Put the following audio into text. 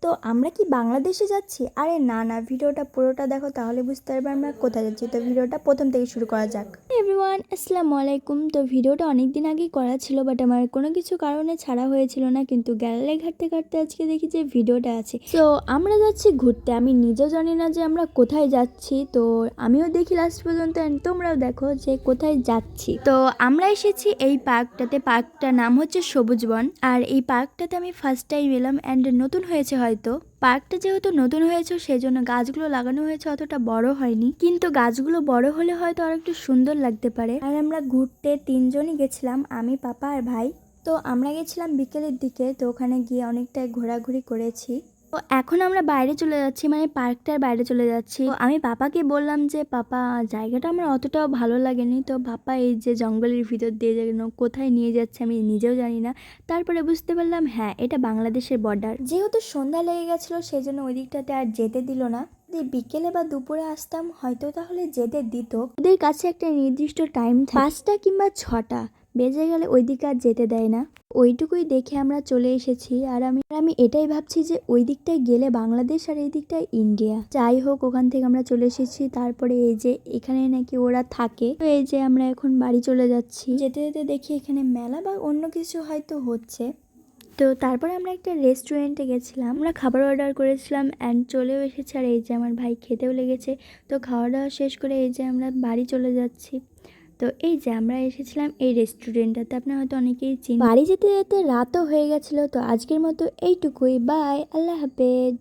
তো আমরা কি বাংলাদেশে যাচ্ছি? আরে না না, ভিডিওটা পুরোটা দেখো তাহলে বুঝতে পারবে আমরা কোথায় যাচ্ছি। তো ভিডিওটা প্রথম থেকে শুরু করা যাক। এভরিওয়ান, আসসালামু আলাইকুম। তো ভিডিওটা অনেক দিন আগেই করা ছিল, বাট আমার কোনো কিছু কারণে ছাড়া হয়েছিল না, কিন্তু গ্যালারি ঘাটতে ঘাটতে আজকে দেখি যে ভিডিওটা আছে। তো আমরা যাচ্ছি ঘুরতে। আমি নিজেও জানি না যে আমরা কোথায় যাচ্ছি, তো আমিও দেখি লাস্ট পর্যন্ত and তোমরাও দেখো যে কোথায় যাচ্ছি। তো আমরা এসেছি এই পার্কটাতে। পার্কটার নাম হচ্ছে সবুজ বন। আর এই পার্কটাতে আমি ফার্স্ট টাইম এলাম অ্যান্ড নতুন হয়েছে হয়তো। পার্কটা যেহেতু নতুন হয়েছে সেই জন্য গাছগুলো লাগানো হয়েছে, অতটা বড় হয়নি, কিন্তু গাছগুলো বড় হলে হয়তো আর একটু সুন্দর লাগতে পারে। আর আমরা ঘুরতে তিনজনই গেছিলাম, আমি, পাপা আর ভাই। তো আমরা গেছিলাম বিকেলের দিকে, তো ওখানে গিয়ে অনেকটাই ঘোরাঘুরি করেছি। তো এখন আমরা বাইরে চলে যাচ্ছি, মানে পার্কটার বাইরে চলে যাচ্ছি। তো আমি পাপাকে বললাম যে পাপা, জায়গাটা আমার অতটাও ভালো লাগেনি। তো পাপা এই যে জঙ্গলের ভিতর দিয়ে যেন কোথায় নিয়ে যাচ্ছে আমি নিজেও জানি না। তারপরে বুঝতে পারলাম হ্যাঁ, এটা বাংলাদেশের বর্ডার। যেহেতু সন্ধ্যা লেগে গেছিলো সেই জন্য ওই দিকটাতে আর যেতে দিল না। যদি বিকেলে বা দুপুরে আসতাম হয়তো তাহলে যেতে দিত। ওদের কাছে একটা নির্দিষ্ট টাইম, 5টা কিংবা 6টা বেজে গেলে ওই দিকে আর যেতে দেয় না। ওইটুকুই দেখে আমরা চলে এসেছি। আর আমি এটাই ভাবছি যে ওই দিকটায় গেলে বাংলাদেশ আর এই দিকটায় ইন্ডিয়া। যাই হোক, ওখান থেকে আমরা চলে এসেছি। তারপরে এই যে এখানে নাকি ওরা থাকে, তো এই যে আমরা এখন বাড়ি চলে যাচ্ছি। যেতে যেতে দেখি এখানে মেলা বা অন্য কিছু হয়তো হচ্ছে। তো তারপরে আমরা একটা রেস্টুরেন্টে গেছিলাম, আমরা খাবার অর্ডার করেছিলাম অ্যান্ড চলেও এসেছে। আর এই যে আমার ভাই খেতেও লেগেছে। তো খাওয়া দাওয়া শেষ করে এই যে আমরা বাড়ি চলে যাচ্ছি। তো এই যে আমরা এসেছিলাম এই রেস্টুরেন্টটাতে, আপনারা হয়তো অনেকেই চিনেন। বাড়ি যেতে যেতে রাতও হয়ে গেছিলো। তো আজকের মতো এইটুকুই, বাই, আল্লাহ হাফেজ।